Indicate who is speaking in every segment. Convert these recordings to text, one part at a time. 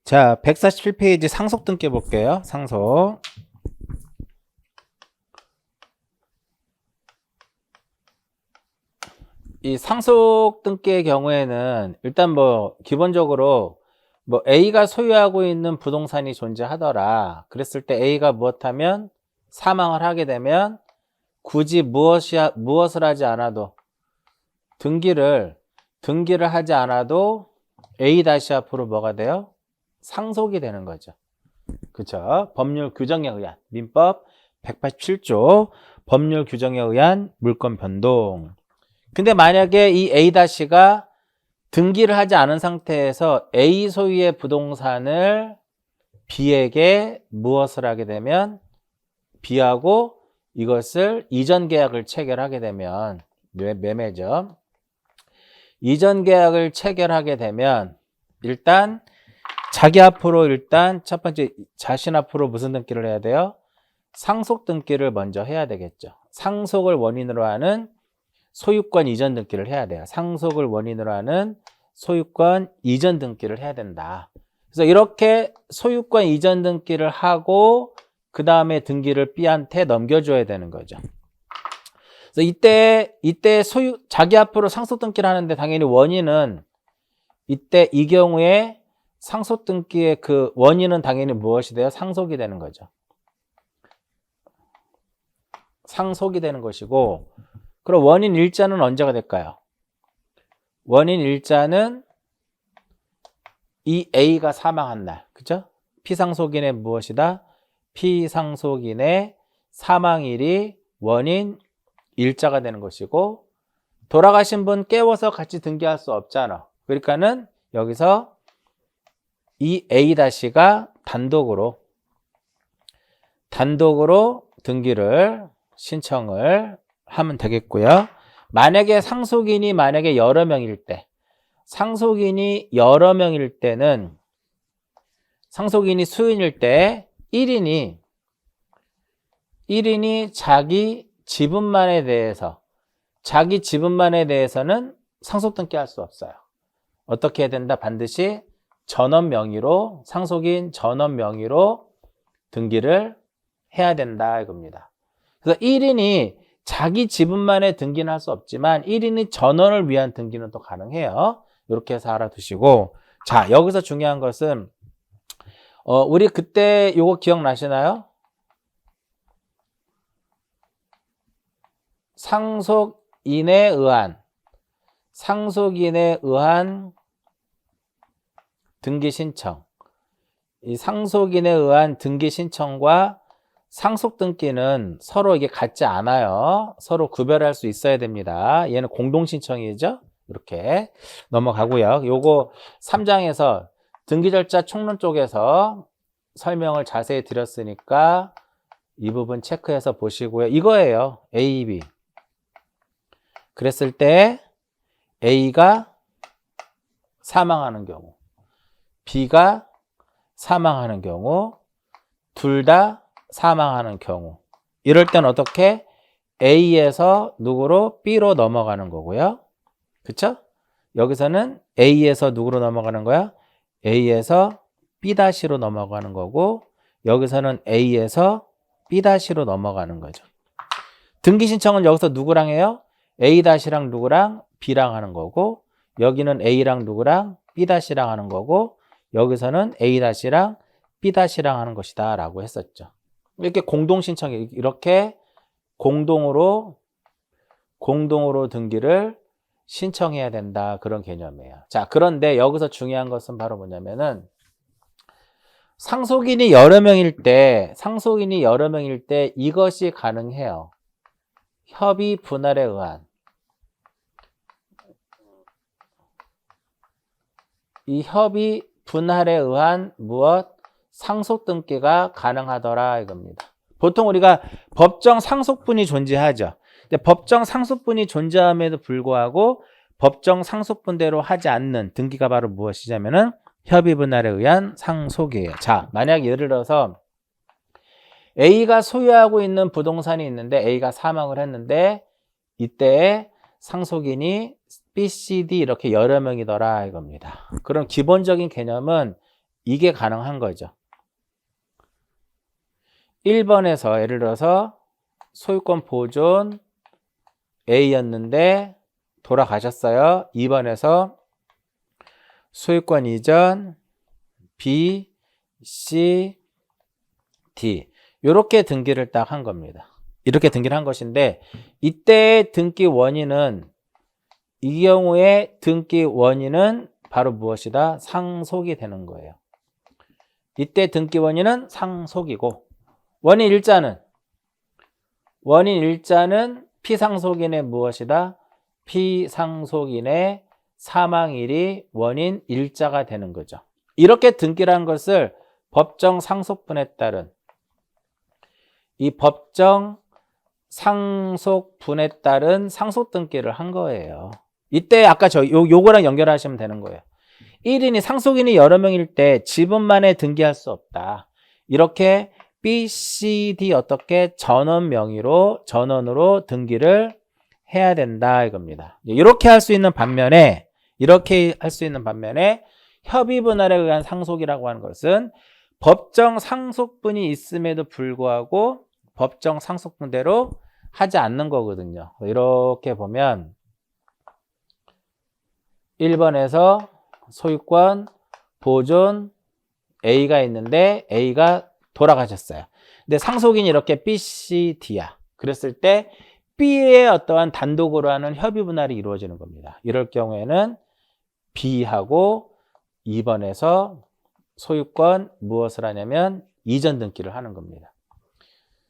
Speaker 1: 자, 147페이지 상속 등기 볼게요. 상속. 이 상속 등기의 경우에는 일단 기본적으로 A가 소유하고 있는 부동산이 존재하더라. 그랬을 때 A가 무엇하면 사망을 하게 되면 굳이 무엇을 하지 않아도 등기를 하지 않아도 A 다시 앞으로 뭐가 돼요? 상속이 되는 거죠. 그쵸? 법률 규정에 의한 민법 187조 법률 규정에 의한 물권 변동. 근데 만약에 이 A-가 등기를 하지 않은 상태에서 A 소유의 부동산을 B에게 무엇을 하게 되면 B하고 이것을 이전 계약을 체결하게 되면 매매죠. 이전 계약을 체결하게 되면 일단 자기 앞으로 일단 첫 번째 자신 앞으로 무슨 등기를 해야 돼요? 상속 등기를 먼저 해야 되겠죠. 상속을 원인으로 하는 소유권 이전 등기를 해야 돼요. 상속을 원인으로 하는 소유권 이전 등기를 해야 된다. 그래서 이렇게 소유권 이전 등기를 하고 그 다음에 등기를 B한테 넘겨줘야 되는 거죠. 그래서 이때 자기 앞으로 상속 등기를 하는데 당연히 원인은 이때 이 경우에 상속 등기의 그 원인은 당연히 무엇이 돼요? 상속이 되는 거죠. 상속이 되는 것이고, 그럼 원인 일자는 언제가 될까요? 원인 일자는 이 A가 사망한 날, 그죠? 피상속인의 무엇이다? 피상속인의 사망일이 원인 일자가 되는 것이고, 돌아가신 분 깨워서 같이 등기할 수 없잖아. 그러니까는 여기서 이 A-가 단독으로 등기를 신청을 하면 되겠고요. 만약에 상속인이 여러 명일 때, 상속인이 수인일 때 1인이 자기 지분만에 대해서는 상속 등기할 수 없어요. 어떻게 해야 된다? 반드시 전원 명의로, 상속인 전원 명의로 등기를 해야 된다 이겁니다. 그래서 1인이 자기 지분만의 등기는 할 수 없지만 1인이 전원을 위한 등기는 또 가능해요. 이렇게 해서 알아두시고, 자, 여기서 중요한 것은 우리 그때 요거 기억나시나요? 상속인에 의한 등기 신청. 이 상속인에 의한 등기 신청과 상속 등기는 서로 이게 같지 않아요. 서로 구별할 수 있어야 됩니다. 얘는 공동 신청이죠. 이렇게 넘어가고요. 요거 3장에서 등기 절차 총론 쪽에서 설명을 자세히 드렸으니까 이 부분 체크해서 보시고요. 이거예요. A, B. 그랬을 때 A가 사망하는 경우, B가 사망하는 경우, 둘 다 사망하는 경우. 이럴 땐 어떻게? A에서 누구로? B로 넘어가는 거고요. 그쵸? 여기서는 A에서 누구로 넘어가는 거야? A에서 B-로 넘어가는 거고, 여기서는 A에서 B-로 넘어가는 거죠. 등기 신청은 여기서 누구랑 해요? A-랑 누구랑? B랑 하는 거고, 여기는 A랑 누구랑? B-랑 하는 거고, 여기서는 A-랑 B-랑 하는 것이다 라고 했었죠. 이렇게 공동 신청이 이렇게 공동으로 등기를 신청해야 된다, 그런 개념이에요. 자, 그런데 여기서 중요한 것은 바로 뭐냐면은 상속인이 여러 명일 때 이것이 가능해요. 협의 분할에 의한, 이 협의 분할에 의한 상속 등기가 가능하더라 이겁니다. 보통 우리가 법정 상속분이 존재하죠. 근데 법정 상속분이 존재함에도 불구하고 법정 상속분대로 하지 않는 등기가 바로 무엇이냐면은 협의 분할에 의한 상속이에요. 자, 만약 예를 들어서 A가 소유하고 있는 부동산이 있는데 A가 사망을 했는데 이때 상속인이 B, C, D 이렇게 여러 명이더라 이겁니다. 그럼 기본적인 개념은 이게 가능한 거죠. 1번에서 예를 들어서 소유권 보존 A였는데 돌아가셨어요. 2번에서 소유권 이전 B, C, D 이렇게 등기를 딱 한 겁니다. 이렇게 등기를 한 것인데 이때 등기 원인은 이 경우에 등기 원인은 바로 무엇이다? 상속이 되는 거예요. 이때 등기 원인은 상속이고 원인 일자는 피상속인의 무엇이다? 피상속인의 사망일이 원인 일자가 되는 거죠. 이렇게 등기를 한 것을 법정 상속분에 따른 이 법정 상속분에 따른 상속 등기를 한 거예요. 이때 아까 요거랑 연결하시면 되는 거예요. 1인이 상속인이 여러 명일 때 지분만에 등기할 수 없다. 이렇게 B, C, D 어떻게 전원으로 등기를 해야 된다 이겁니다. 이렇게 할 수 있는 반면에 협의 분할에 의한 상속이라고 하는 것은 법정 상속분이 있음에도 불구하고 법정 상속분대로 하지 않는 거거든요. 이렇게 보면 1번에서 소유권 보존 A가 있는데 A가 돌아가셨어요. 근데 상속인이 이렇게 B, C, D야. 그랬을 때 B의 어떠한 단독으로 하는 협의 분할이 이루어지는 겁니다. 이럴 경우에는 B하고 2번에서 소유권 무엇을 하냐면 이전 등기를 하는 겁니다.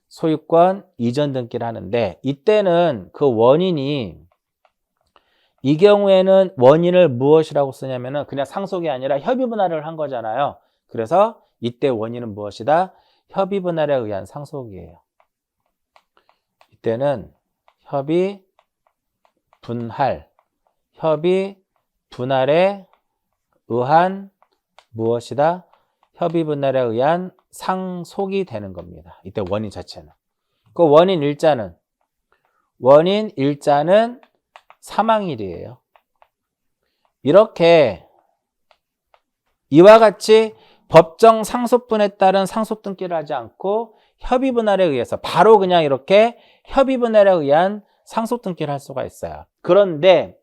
Speaker 1: 소유권 이전 등기를 하는데 이때는 그 원인이 이 경우에는 원인을 무엇이라고 쓰냐면은 그냥 상속이 아니라 협의 분할을 한 거잖아요. 그래서 이때 원인은 무엇이다? 협의 분할에 의한 상속이에요. 이때는 협의 분할에 의한 무엇이다? 협의 분할에 의한 상속이 되는 겁니다. 이때 원인 자체는. 그 원인 일자는 사망일이에요. 이렇게 이와 같이 법정 상속분에 따른 상속 등기를 하지 않고 협의 분할에 의해서 바로 그냥 이렇게 협의 분할에 의한 상속 등기를 할 수가 있어요. 그런데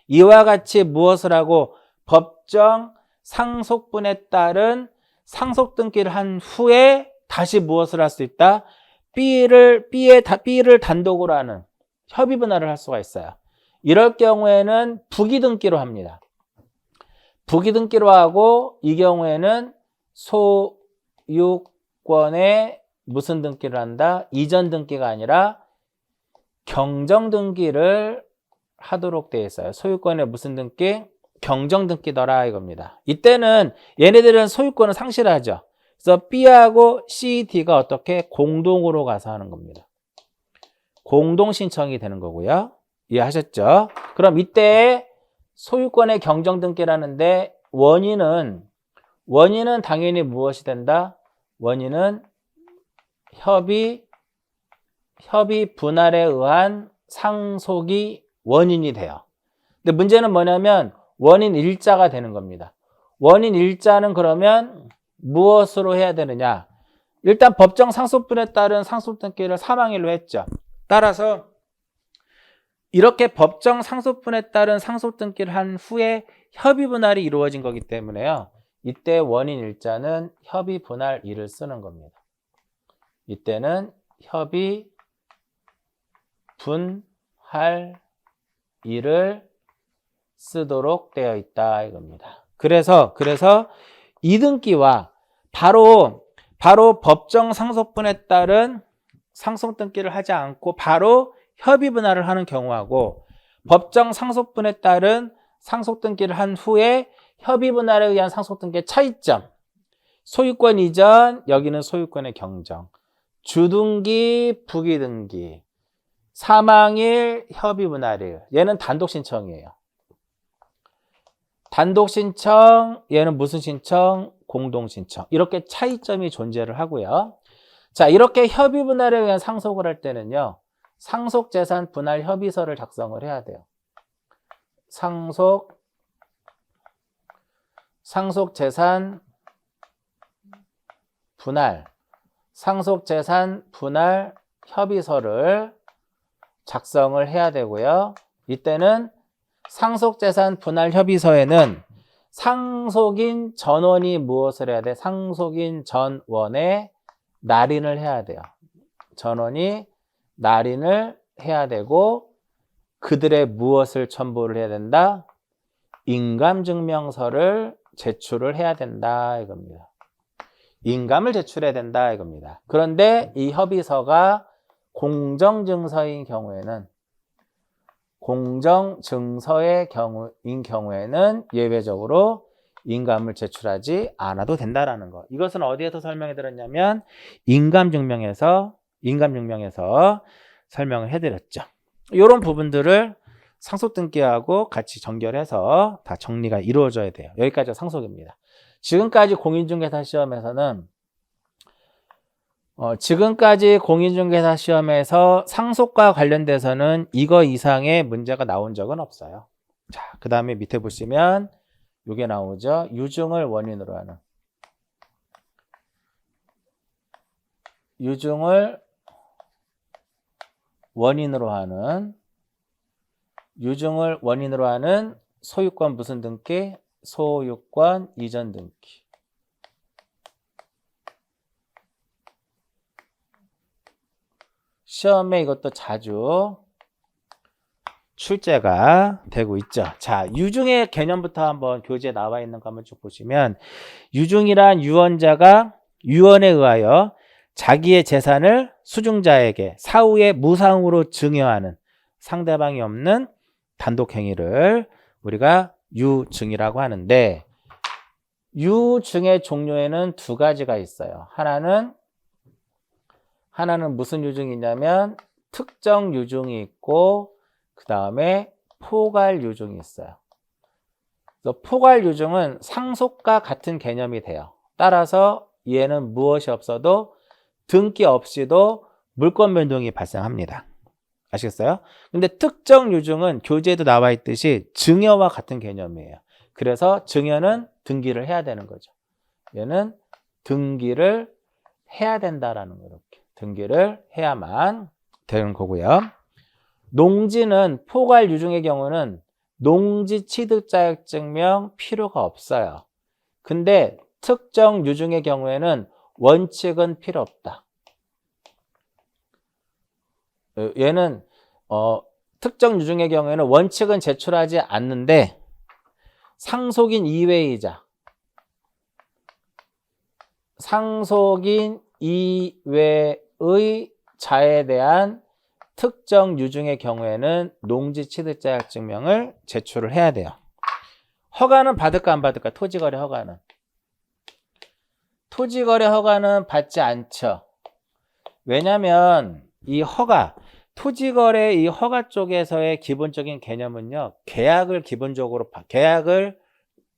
Speaker 1: 이와 같이 무엇을 하고 법정 상속분에 따른 상속 등기를 한 후에 다시 무엇을 할 수 있다? B를 단독으로 하는 협의 분할을 할 수가 있어요. 이럴 경우에는 부기등기로 합니다. 부기등기로 하고 이 경우에는 소유권에 무슨 등기를 한다? 이전 등기가 아니라 경정등기를 하도록 되어 있어요. 소유권에 무슨 등기? 경정등기더라 이겁니다. 이때는 얘네들은 소유권을 상실하죠. 그래서 B하고 C, D가 어떻게 공동으로 가서 하는 겁니다. 공동 신청이 되는 거고요. 이해하셨죠? 그럼 이때 소유권의 경정등기라는데 원인은 당연히 무엇이 된다? 원인은 협의 분할에 의한 상속이 원인이 돼요. 근데 문제는 뭐냐면 원인 일자가 되는 겁니다. 원인 일자는 그러면 무엇으로 해야 되느냐? 일단 법정 상속분에 따른 상속 등기를 사망일로 했죠. 따라서 이렇게 법정 상속분에 따른 상속 등기를 한 후에 협의 분할이 이루어진 거기 때문에요. 이때 원인 일자는 협의 분할 일을 쓰는 겁니다. 이때는 협의 분할 일을 쓰도록 되어 있다 이겁니다. 그래서 이등기와 바로 법정 상속분에 따른 상속 등기를 하지 않고 바로 협의 분할을 하는 경우하고 법정 상속분에 따른 상속 등기를 한 후에 협의 분할에 의한 상속 등기의 차이점. 소유권 이전, 여기는 소유권의 경정. 주등기, 부기등기. 사망일, 협의 분할일. 얘는 단독 신청이에요. 단독 신청, 얘는 무슨 신청? 공동 신청. 이렇게 차이점이 존재를 하고요. 자, 이렇게 협의 분할에 의한 상속을 할 때는요. 상속재산 분할 협의서를 작성을 해야 돼요. 상속 상속재산 분할 협의서를 작성을 해야 되고요. 이때는 상속재산 분할 협의서에는 상속인 전원이 무엇을 해야 돼? 상속인 전원의 날인을 해야 돼요. 전원이 날인을 해야 되고 그들의 무엇을 첨부를 해야 된다? 인감증명서를 제출을 해야 된다 이겁니다. 인감을 제출해야 된다 이겁니다. 그런데 이 협의서가 공정증서인 경우에는 예외적으로 인감을 제출하지 않아도 된다라는 거. 이것은 어디에서 설명해 드렸냐면 인감증명에서 설명을 해드렸죠. 이런 부분들을 상속등기하고 같이 정결해서 다 정리가 이루어져야 돼요. 여기까지가 상속입니다. 지금까지 공인중개사 시험에서 상속과 관련돼서는 이거 이상의 문제가 나온 적은 없어요. 자, 그 다음에 밑에 보시면 이게 나오죠. 유증을 원인으로 하는 소유권 무슨 등기? 소유권 이전 등기. 시험에 이것도 자주 출제가 되고 있죠. 자, 유증의 개념부터 한번 교재에 나와 있는 거 한번 쭉 보시면 유증이란 유언자가 유언에 의하여 자기의 재산을 수증자에게 사후에 무상으로 증여하는 상대방이 없는 단독 행위를 우리가 유증이라고 하는데 유증의 종류에는 두 가지가 있어요. 하나는 무슨 유증이냐면 특정 유증이 있고 그 다음에 포괄 유증이 있어요. 그래서 포괄 유증은 상속과 같은 개념이 돼요. 따라서 얘는 무엇이 없어도 등기 없이도 물권 변동이 발생합니다. 아시겠어요? 근데 특정 유증은 교재에도 나와 있듯이 증여와 같은 개념이에요. 그래서 증여는 등기를 해야 되는 거죠. 얘는 등기를 해야 된다라는 거 이렇게. 등기를 해야만 되는 거고요. 농지는 포괄 유증의 경우는 농지 취득 자격증명 필요가 없어요. 근데 특정 유증의 경우에는 원칙은 필요 없다. 얘는 특정 유증의 경우에는 원칙은 제출하지 않는데 상속인 이외의 자에 대한 특정 유증의 경우에는 농지 취득 자격증명을 제출을 해야 돼요. 허가는 받을까 안 받을까? 토지거래 허가는 받지 않죠. 왜냐하면 이 토지거래 이 허가 쪽에서의 기본적인 개념은요, 계약을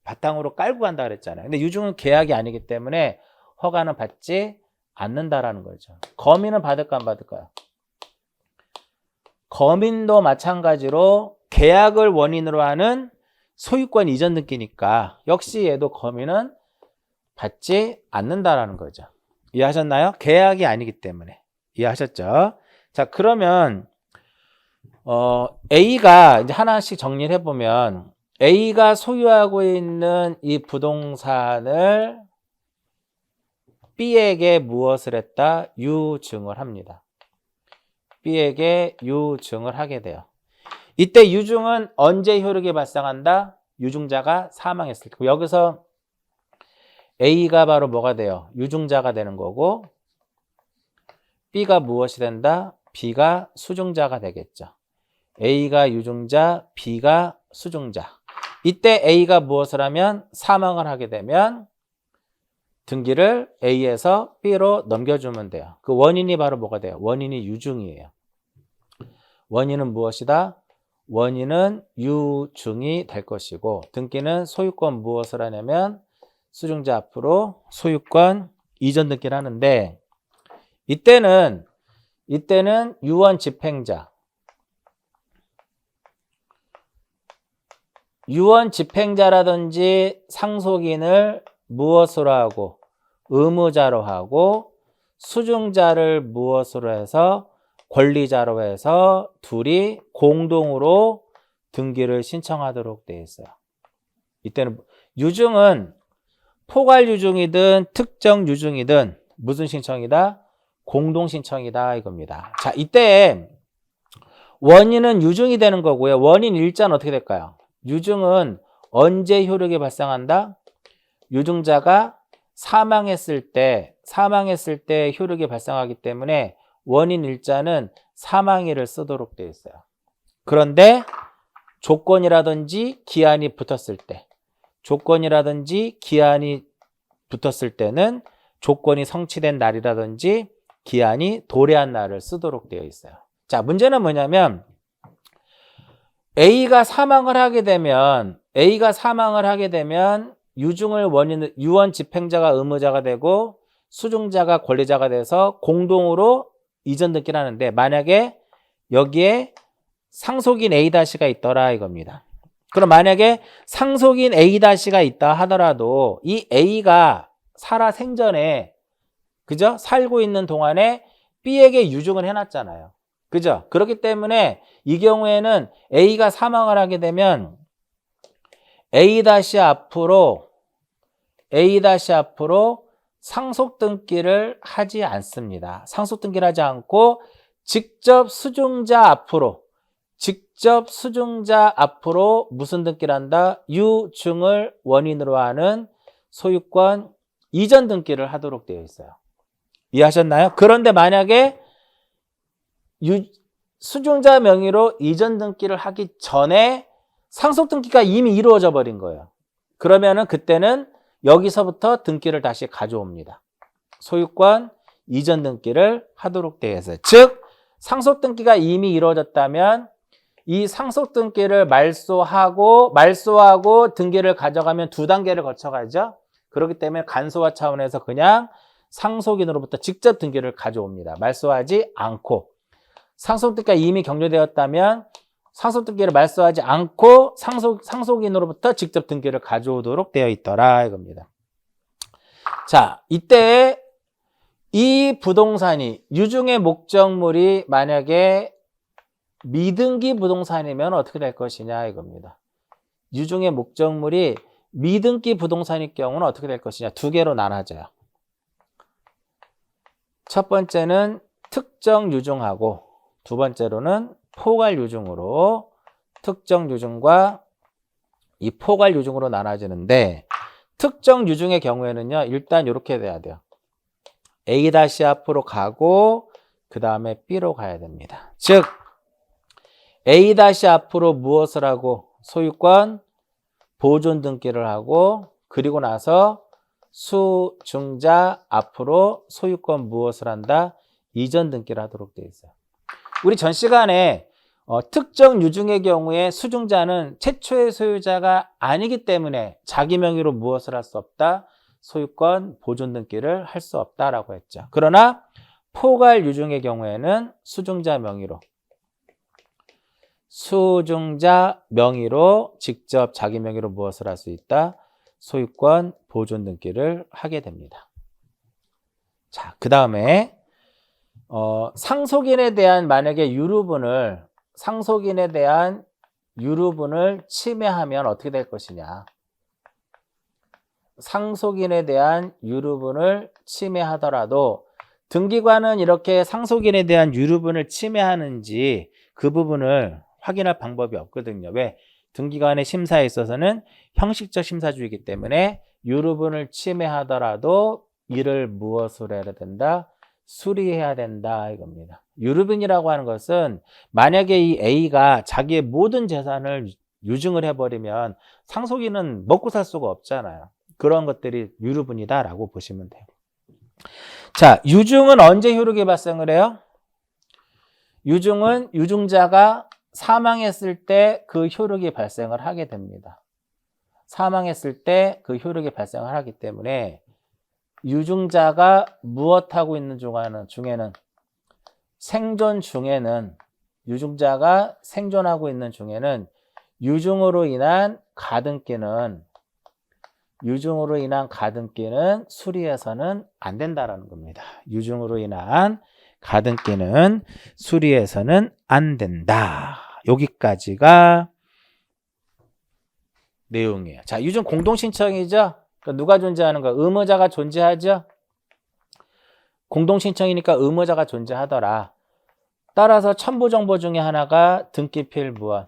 Speaker 1: 바탕으로 깔고 간다 그랬잖아요. 근데 유증은 계약이 아니기 때문에 허가는 받지 않는다라는 거죠. 거민은 받을까 안 받을까요? 거민도 마찬가지로 계약을 원인으로 하는 소유권 이전 등기니까 역시 얘도 거민은 받지 않는다라는 거죠. 이해하셨나요? 계약이 아니기 때문에. 이해하셨죠? 자, 그러면 A가 이제 하나씩 정리를 해보면 A가 소유하고 있는 이 부동산을 B에게 무엇을 했다? 유증을 합니다. B에게 유증을 하게 돼요. 이때 유증은 언제 효력이 발생한다? 유증자가 사망했을 때. 여기서 A가 바로 뭐가 돼요? 유증자가 되는 거고 B가 무엇이 된다? B가 수증자가 되겠죠. A가 유증자, B가 수증자. 이때 A가 무엇을 하면 사망을 하게 되면 등기를 A에서 B로 넘겨주면 돼요. 그 원인이 바로 뭐가 돼요? 원인이 유증이에요. 원인은 무엇이다? 원인은 유증이 될 것이고 등기는 소유권 무엇을 하냐면 수증자 앞으로 소유권 이전 등기를 하는데 이때는 유언 집행자 유언 집행자라든지 상속인을 무엇으로 하고 의무자로 하고 수증자를 무엇으로 해서 권리자로 해서 둘이 공동으로 등기를 신청하도록 되어 있어요. 이때는 유증은 포괄 유증이든 특정 유증이든 무슨 신청이다? 공동 신청이다 이겁니다. 자, 이때 원인은 유증이 되는 거고요. 원인 일자는 어떻게 될까요? 유증은 언제 효력이 발생한다? 유증자가 사망했을 때 효력이 발생하기 때문에 원인 일자는 사망일을 쓰도록 되어 있어요. 그런데 조건이라든지 기한이 붙었을 때는 조건이 성취된 날이라든지 기한이 도래한 날을 쓰도록 되어 있어요. 자, 문제는 뭐냐면 A가 사망을 하게 되면 유증을 유언 집행자가 의무자가 되고 수증자가 권리자가 돼서 공동으로 이전 등기를 하는데 만약에 여기에 상속인 A-가 있더라 이겁니다. 그럼 만약에 상속인 A-가 있다 하더라도 이 A가 살아 생전에 그죠? 살고 있는 동안에 B에게 유증을 해놨잖아요. 그죠? 그렇기 때문에 이 경우에는 A가 사망을 하게 되면 A- 앞으로 상속 등기를 하지 않습니다. 상속 등기를 하지 않고 직접 수증자 앞으로 무슨 등기를 한다? 유증을 원인으로 하는 소유권 이전 등기를 하도록 되어 있어요. 이해하셨나요? 그런데 만약에 수증자 명의로 이전 등기를 하기 전에 상속 등기가 이미 이루어져 버린 거예요. 그러면은 그때는 여기서부터 등기를 다시 가져옵니다. 소유권 이전 등기를 하도록 되어 있어요. 즉 상속 등기가 이미 이루어졌다면 이 상속 등기를 말소하고 등기를 가져가면 두 단계를 거쳐가죠. 그렇기 때문에 간소화 차원에서 그냥 상속인으로부터 직접 등기를 가져옵니다. 말소하지 않고. 상속 등기가 이미 격려되었다면 상속 등기를 말소하지 않고 상속인으로부터 직접 등기를 가져오도록 되어 있더라 이겁니다. 자, 이때 이 부동산이 유증의 목적물이 만약에 미등기 부동산이면 어떻게 될 것이냐 이겁니다. 유증의 목적물이 미등기 부동산일 경우는 어떻게 될 것이냐 두 개로 나눠져요. 첫 번째는 특정 유증하고 두 번째로는 포괄 유증으로 특정 유증과 이 포괄 유증으로 나눠지는데 특정 유증의 경우에는요 일단 이렇게 돼야 돼요. A- 앞으로 가고 그 다음에 B로 가야 됩니다. 즉 A- 앞으로 무엇을 하고 소유권 보존 등기를 하고 그리고 나서 수증자 앞으로 소유권 무엇을 한다? 이전 등기를 하도록 되어 있어요. 우리 전 시간에 특정 유증의 경우에 수증자는 최초의 소유자가 아니기 때문에 자기 명의로 무엇을 할 수 없다? 소유권 보존 등기를 할 수 없다라고 했죠. 그러나 포괄 유증의 경우에는 수증자 명의로 직접 자기 명의로 무엇을 할 수 있다? 소유권 보존 등기를 하게 됩니다. 자, 그 다음에 상속인에 대한 만약에 상속인에 대한 유류분을 침해하면 어떻게 될 것이냐. 상속인에 대한 유류분을 침해하더라도 등기관은 이렇게 상속인에 대한 유류분을 침해하는지 그 부분을 확인할 방법이 없거든요. 왜? 등기관의 심사에 있어서는 형식적 심사주의이기 때문에 유류분을 침해하더라도 이를 무엇으로 해야 된다? 수리해야 된다 이겁니다. 유류분이라고 하는 것은 만약에 이 A가 자기의 모든 재산을 유증을 해버리면 상속인은 먹고 살 수가 없잖아요. 그런 것들이 유류분이다라고 보시면 돼요. 자, 유증은 언제 효력이 발생을 해요? 유증은 유증자가 사망했을 때 그 효력이 발생을 하게 됩니다. 사망했을 때 그 효력이 발생을 하기 때문에 유증자가 무엇하고 있는 중에는 유증자가 생존하고 있는 중에는 유증으로 인한 가등기는 수리해서는 안 된다라는 겁니다. 유증으로 인한 가등기는 수리해서는 안 된다. 여기까지가 내용이에요. 자, 유증 공동신청이죠. 그러니까 누가 존재하는 거야? 의무자가 존재하죠. 공동신청이니까 의무자가 존재하더라. 따라서 첨부정보 중에 하나가 등기필 무엇?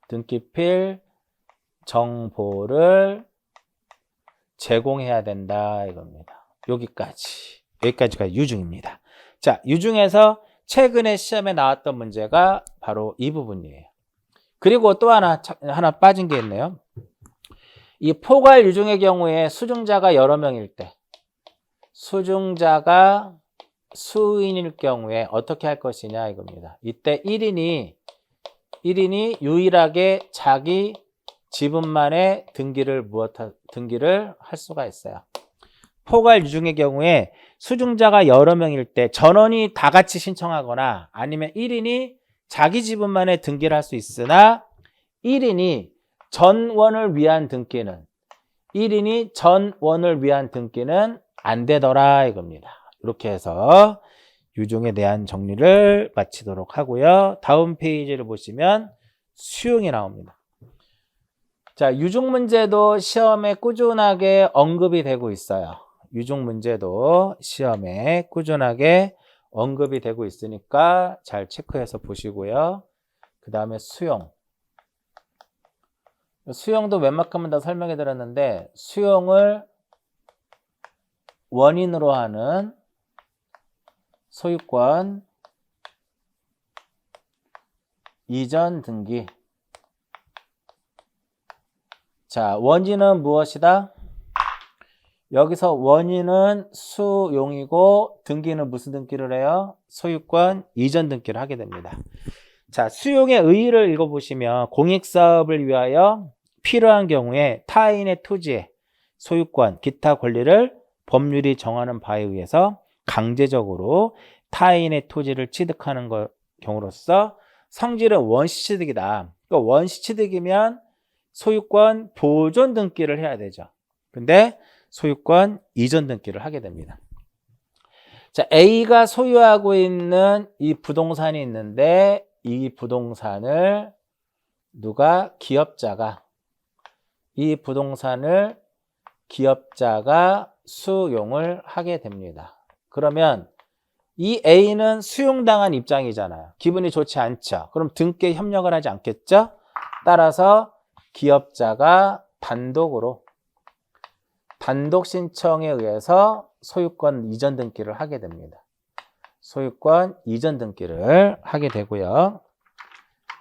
Speaker 1: 등기필 정보를 제공해야 된다 이겁니다. 여기까지가 유증입니다. 자, 유증에서 최근에 시험에 나왔던 문제가 바로 이 부분이에요. 그리고 또 하나 빠진 게 있네요. 이 포괄 유증의 경우에 수증자가 여러 명일 때, 수증자가 수인일 경우에 어떻게 할 것이냐 이겁니다. 이때 1인이 유일하게 자기 지분만의 등기를 할 수가 있어요. 포괄 유증의 경우에 수증자가 여러 명일 때 전원이 다 같이 신청하거나 아니면 1인이 자기 지분만의 등기를 할 수 있으나 1인이 전원을 위한 등기는 안 되더라 이겁니다. 이렇게 해서 유증에 대한 정리를 마치도록 하고요. 다음 페이지를 보시면 수용이 나옵니다. 자, 유증 문제도 시험에 꾸준하게 언급이 되고 있어요. 유증 문제도 시험에 꾸준하게 언급이 되고 있으니까 잘 체크해서 보시고요. 그 다음에 수용도 웬만큼은 다 설명해 드렸는데 수용을 원인으로 하는 소유권 이전 등기. 자, 원인은 무엇이다? 여기서 원인은 수용이고 등기는 무슨 등기를 해요? 소유권 이전 등기를 하게 됩니다. 자, 수용의 의의를 읽어보시면 공익사업을 위하여 필요한 경우에 타인의 토지의 소유권, 기타 권리를 법률이 정하는 바에 의해서 강제적으로 타인의 토지를 취득하는 경우로서 성질은 원시취득이다. 그러니까 원시취득이면 소유권 보존 등기를 해야 되죠. 근데 소유권 이전 등기를 하게 됩니다. 자, A가 소유하고 있는 이 부동산이 있는데 이 부동산을 이 부동산을 기업자가 수용을 하게 됩니다. 그러면 이 A는 수용당한 입장이잖아요. 기분이 좋지 않죠. 그럼 등기에 협력을 하지 않겠죠? 따라서 기업자가 단독 신청에 의해서 소유권 이전 등기를 하게 됩니다. 소유권 이전 등기를 하게 되고요.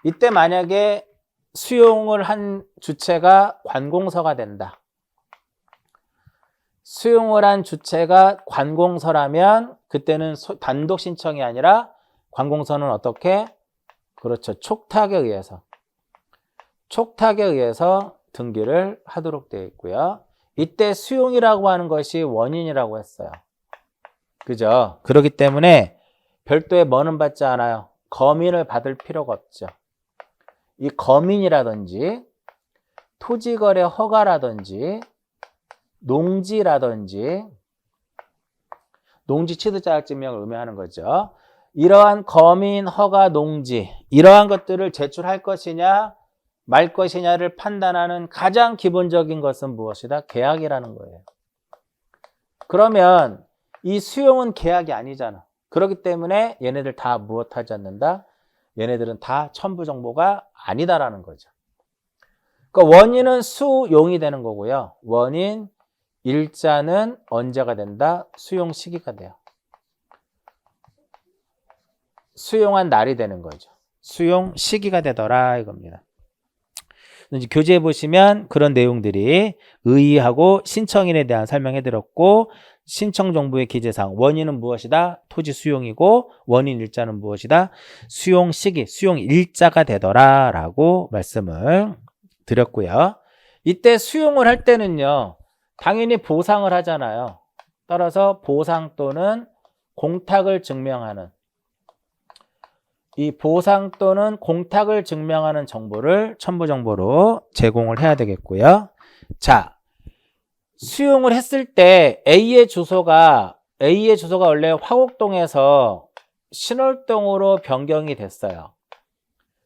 Speaker 1: 이때 만약에 수용을 한 주체가 관공서가 된다. 수용을 한 주체가 관공서라면 그때는 단독 신청이 아니라 관공서는 어떻게? 그렇죠. 촉탁에 의해서 등기를 하도록 되어 있고요. 이때 수용이라고 하는 것이 원인이라고 했어요. 그죠? 그렇기 때문에 별도의 뭐는 받지 않아요. 검인을 받을 필요가 없죠. 이 검인이라든지 토지거래 허가라든지 농지 취득자격증명을 의미하는 거죠. 이러한 검인, 허가, 농지 이러한 것들을 제출할 것이냐 말 것이냐를 판단하는 가장 기본적인 것은 무엇이다? 계약이라는 거예요. 그러면 이 수용은 계약이 아니잖아. 그렇기 때문에 얘네들 다 무엇하지 않는다? 얘네들은 다 첨부 정보가 아니다라는 거죠. 그러니까 원인은 수용이 되는 거고요. 원인 일자는 언제가 된다? 수용 시기가 돼요. 수용한 날이 되는 거죠. 수용 시기가 되더라 이겁니다. 이제 교재에 보시면 그런 내용들이 의의하고 신청인에 대한 설명해 드렸고 신청 정보의 기재사항 원인은 무엇이다? 토지 수용이고 원인 일자는 무엇이다? 수용 시기, 수용 일자가 되더라 라고 말씀을 드렸고요. 이때 수용을 할 때는요. 당연히 보상을 하잖아요. 따라서 보상 또는 공탁을 증명하는 이 보상 또는 공탁을 증명하는 정보를 첨부 정보로 제공을 해야 되겠고요. 자, 수용을 했을 때 A의 주소가 원래 화곡동에서 신월동으로 변경이 됐어요.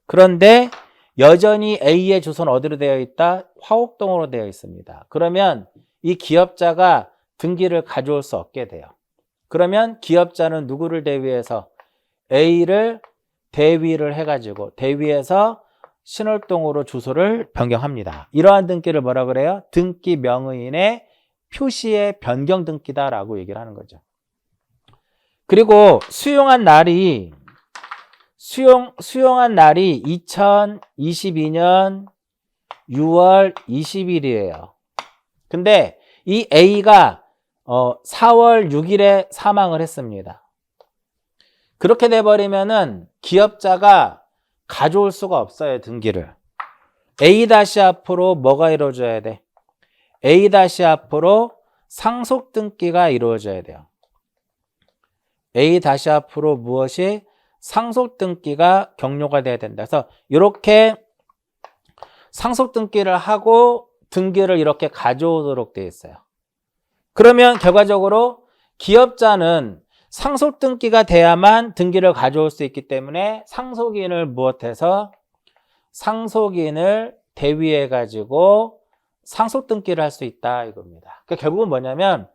Speaker 1: 그런데 여전히 A의 주소는 어디로 되어 있다? 화곡동으로 되어 있습니다. 그러면 이 기업자가 등기를 가져올 수 없게 돼요. 그러면 기업자는 누구를 대위해서 A를 대위를 해가지고 대위해서 신월동으로 주소를 변경합니다. 이러한 등기를 뭐라 그래요? 등기 명의인의 표시의 변경 등기다라고 얘기를 하는 거죠. 그리고 수용한 날이 2022년 6월 20일이에요. 근데 이 A가 4월 6일에 사망을 했습니다. 그렇게 돼버리면은 기업자가 가져올 수가 없어요, 등기를. A 다시 앞으로 뭐가 이루어져야 돼? A 다시 앞으로 상속 등기가 이루어져야 돼요. A 다시 앞으로 무엇이? 상속 등기가 격려가 돼야 된다. 그래서 이렇게 상속 등기를 하고 등기를 이렇게 가져오도록 되어 있어요. 그러면 결과적으로 기업자는 상속 등기가 돼야만 등기를 가져올 수 있기 때문에 상속인을 무엇해서 상속인을 대위해 가지고 상속 등기를 할 수 있다 이겁니다. 그러니까 결국은 뭐냐면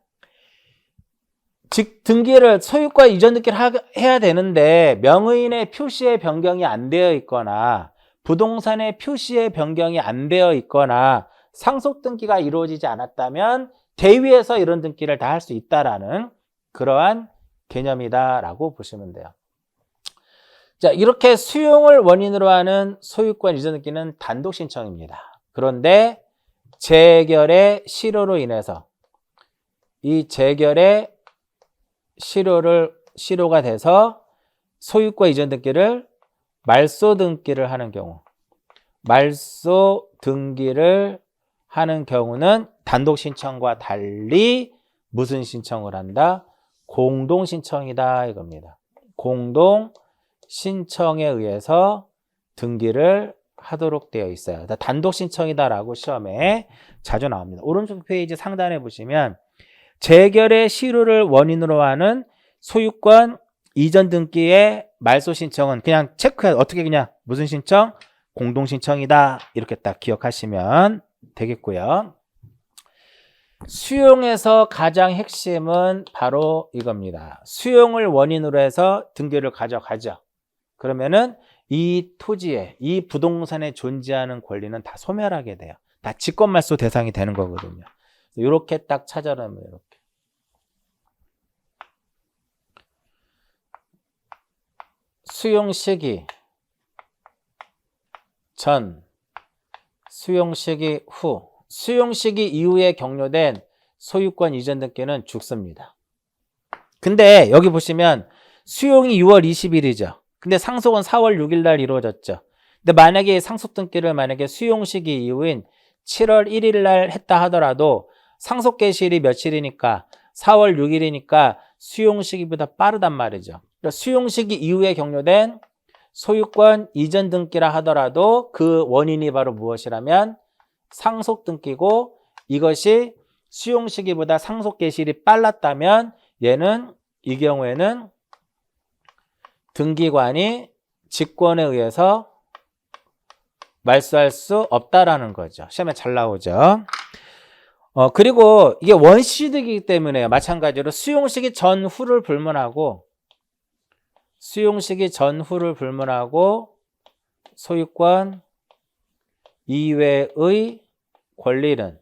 Speaker 1: 즉 등기를 소유권 이전 등기를 해야 되는데 명의인의 표시의 변경이 안 되어 있거나 부동산의 표시의 변경이 안 되어 있거나 상속 등기가 이루어지지 않았다면 대위에서 이런 등기를 다 할 수 있다라는 그러한 개념이다라고 보시면 돼요. 자, 이렇게 수용을 원인으로 하는 소유권 이전 등기는 단독 신청입니다. 그런데 재결의 실효로 인해서 이 재결의 실효가 돼서 소유권 이전 등기를 말소 등기를 하는 경우, 말소 등기를 하는 경우는 단독 신청과 달리 무슨 신청을 한다? 공동 신청이다 이겁니다. 공동 신청에 의해서 등기를 하도록 되어 있어요. 단독 신청이다라고 시험에 자주 나옵니다. 오른쪽 페이지 상단에 보시면 재결의 실효를 원인으로 하는 소유권 이전 등기의 말소 신청은 그냥 체크해. 어떻게 그냥 무슨 신청? 공동 신청이다. 이렇게 딱 기억하시면 되겠고요. 수용에서 가장 핵심은 바로 이겁니다. 수용을 원인으로 해서 등기를 가져가죠. 그러면은 이 토지에, 이 부동산에 존재하는 권리는 다 소멸하게 돼요. 다 직권말소 대상이 되는 거거든요. 이렇게 딱 찾아내면 이렇게. 수용 시기 전, 수용 시기 후, 수용 시기 이후에 격려된 소유권 이전 등기는 죽습니다. 근데 여기 보시면 수용이 6월 20일이죠. 근데 상속은 4월 6일 날 이루어졌죠. 근데 만약에 상속 등기를 수용 시기 이후인 7월 1일 날 했다 하더라도 상속 개시일이 며칠이니까 4월 6일이니까 수용 시기보다 빠르단 말이죠. 그러니까 수용 시기 이후에 격려된 소유권 이전 등기라 하더라도 그 원인이 바로 무엇이라면 상속 등기고, 이것이 수용 시기보다 상속 개시일이 빨랐다면 얘는 이 경우에는 등기관이 직권에 의해서 말소할 수 없다라는 거죠. 시험에 잘 나오죠. 그리고 이게 원시득이기 때문에 마찬가지로 수용 시기 전후를 불문하고 소유권 이외의 권리는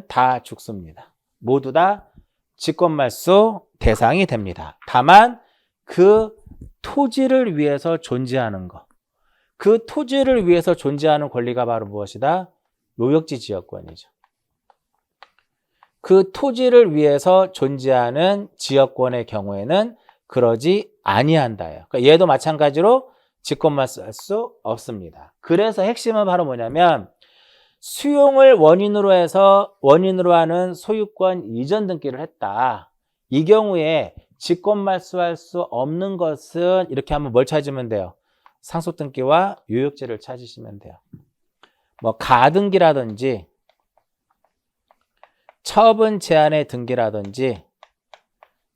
Speaker 1: 다 죽습니다. 모두 다 직권말소 대상이 됩니다. 다만 그 토지를 위해서 존재하는 것, 그 토지를 위해서 존재하는 권리가 바로 무엇이다? 요역지 지역권이죠. 그 토지를 위해서 존재하는 지역권의 경우에는 그러지 아니한다예요. 그러니까 얘도 마찬가지로 직권말소할 수 없습니다. 그래서 핵심은 바로 뭐냐면 수용을 원인으로 하는 소유권 이전 등기를 했다. 이 경우에 직권 말소할 수 없는 것은 이렇게 하면 뭘 찾으면 돼요? 상속등기와 유효지를 찾으시면 돼요. 뭐 가등기라든지 처분 제한의 등기라든지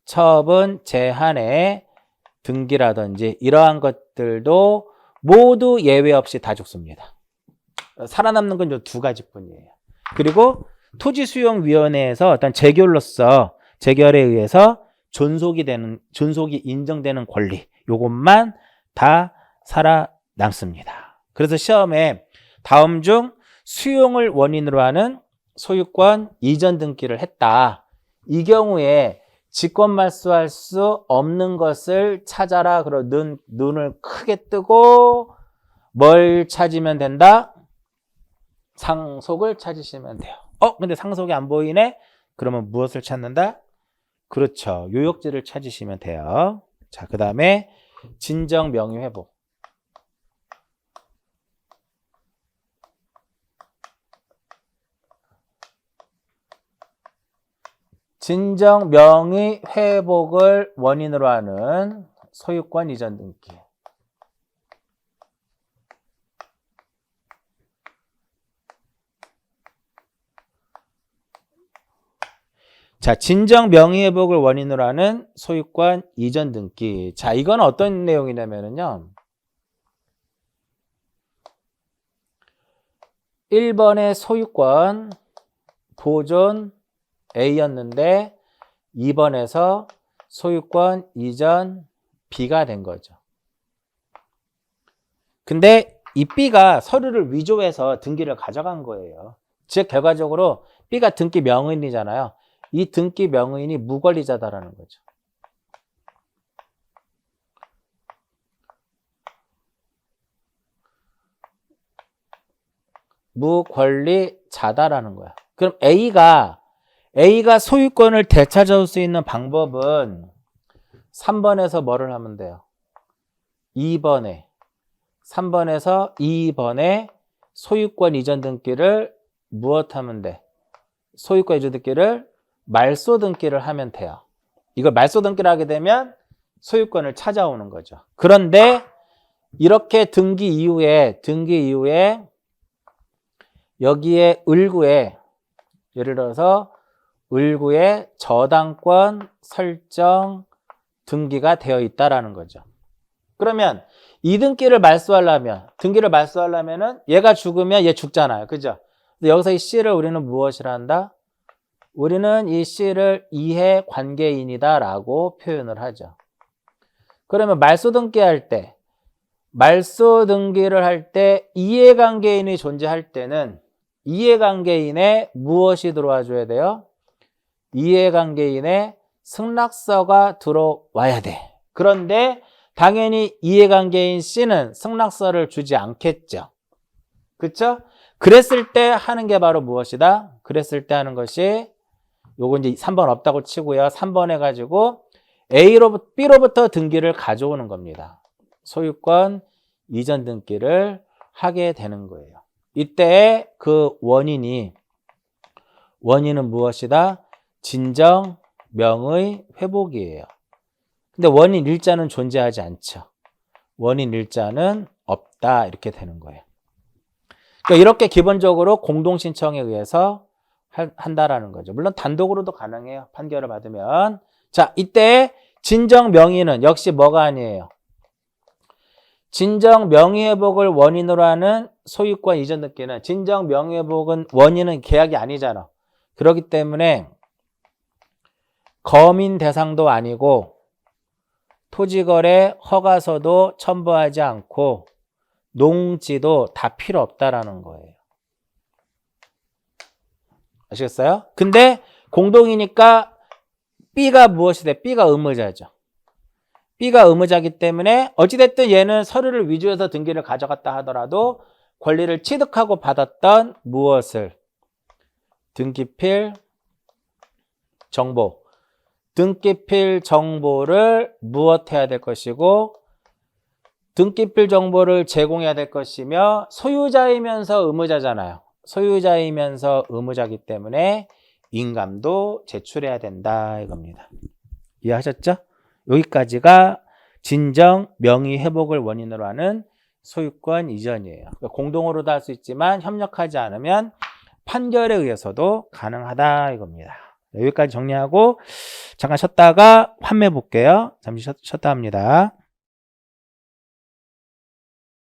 Speaker 1: 처분 제한의 등기라든지 이러한 것들도 모두 예외 없이 다 죽습니다. 살아남는 건 이 두 가지뿐이에요. 그리고 토지수용위원회에서 어떤 재결에 의해서 존속이 인정되는 권리, 요것만 다 살아남습니다. 그래서 시험에 다음 중 수용을 원인으로 하는 소유권 이전 등기를 했다. 이 경우에 직권 말소할 수 없는 것을 찾아라. 그러고 눈을 크게 뜨고 뭘 찾으면 된다? 상속을 찾으시면 돼요. 근데 상속이 안 보이네? 그러면 무엇을 찾는다? 그렇죠. 요역지를 찾으시면 돼요. 자, 그 다음에 진정 명의 회복. 진정 명의 회복을 원인으로 하는 소유권 이전 등기. 자, 진정 명의 회복을 원인으로 하는 소유권 이전 등기. 자, 이건 어떤 내용이냐면요. 1번의 소유권 보존 A였는데 2번에서 소유권 이전 B가 된 거죠. 근데 이 B가 서류를 위조해서 등기를 가져간 거예요. 즉 결과적으로 B가 등기 명의인이잖아요. 이 등기 명의인이 무권리자다라는 거죠. 무권리자다라는 거야. 그럼 A가 소유권을 되찾아올 수 있는 방법은 3번에서 뭐를 하면 돼요? 3번에서 2번에 소유권 이전 등기를 무엇하면 돼? 소유권 이전 등기를 말소 등기를 하면 돼요. 이걸 말소 등기를 하게 되면 소유권을 찾아오는 거죠. 그런데 이렇게 등기 이후에 여기에 예를 들어서 을구에 저당권 설정 등기가 되어 있다라는 거죠. 그러면 이 등기를 말소하려면은 얘가 죽으면 얘 죽잖아요. 그죠? 근데 여기서 이 C를 우리는 무엇이라 한다? 우리는 이 C를 이해관계인이다 라고 표현을 하죠. 그러면 말소 등기를 할 때 이해관계인이 존재할 때는 이해관계인에 무엇이 들어와 줘야 돼요? 이해관계인의 승낙서가 들어와야 돼. 그런데 당연히 이해관계인 C는 승낙서를 주지 않겠죠. 그렇죠? 그랬을 때 하는 게 바로 무엇이다? 그랬을 때 하는 것이 요거 이제 3번 없다고 치고요. 3번 해가지고 B로부터 등기를 가져오는 겁니다. 소유권 이전 등기를 하게 되는 거예요. 이때 그 원인은 무엇이다? 진정 명의 회복이에요. 근데 원인 일자는 존재하지 않죠. 원인 일자는 없다 이렇게 되는 거예요. 그러니까 이렇게 기본적으로 공동신청에 의해서 한다라는 거죠. 물론 단독으로도 가능해요. 판결을 받으면. 자, 이때 진정 명의는 역시 뭐가 아니에요. 진정 명의회복을 원인으로 하는 소유권 이전 등기는 진정 명의회복은 원인은 계약이 아니잖아. 그렇기 때문에 거민 대상도 아니고 토지거래 허가서도 첨부하지 않고 농지도 다 필요 없다라는 거예요. 아시겠어요? 근데 공동이니까 B가 무엇이 돼? B가 의무자죠. B가 의무자이기 때문에 어찌됐든 얘는 서류를 위조해서 등기를 가져갔다 하더라도 권리를 취득하고 받았던 무엇을? 등기필 정보. 등기필 정보를 무엇해야 될 것이고 등기필 정보를 제공해야 될 것이며 소유자이면서 의무자잖아요. 소유자이면서 의무자이기 때문에 인감도 제출해야 된다 이겁니다. 이해하셨죠? 여기까지가 진정 명의 회복을 원인으로 하는 소유권 이전이에요. 그러니까 공동으로도 할 수 있지만 협력하지 않으면 판결에 의해서도 가능하다 이겁니다. 여기까지 정리하고 잠깐 쉬었다가 환매 볼게요. 잠시 쉬었다 합니다.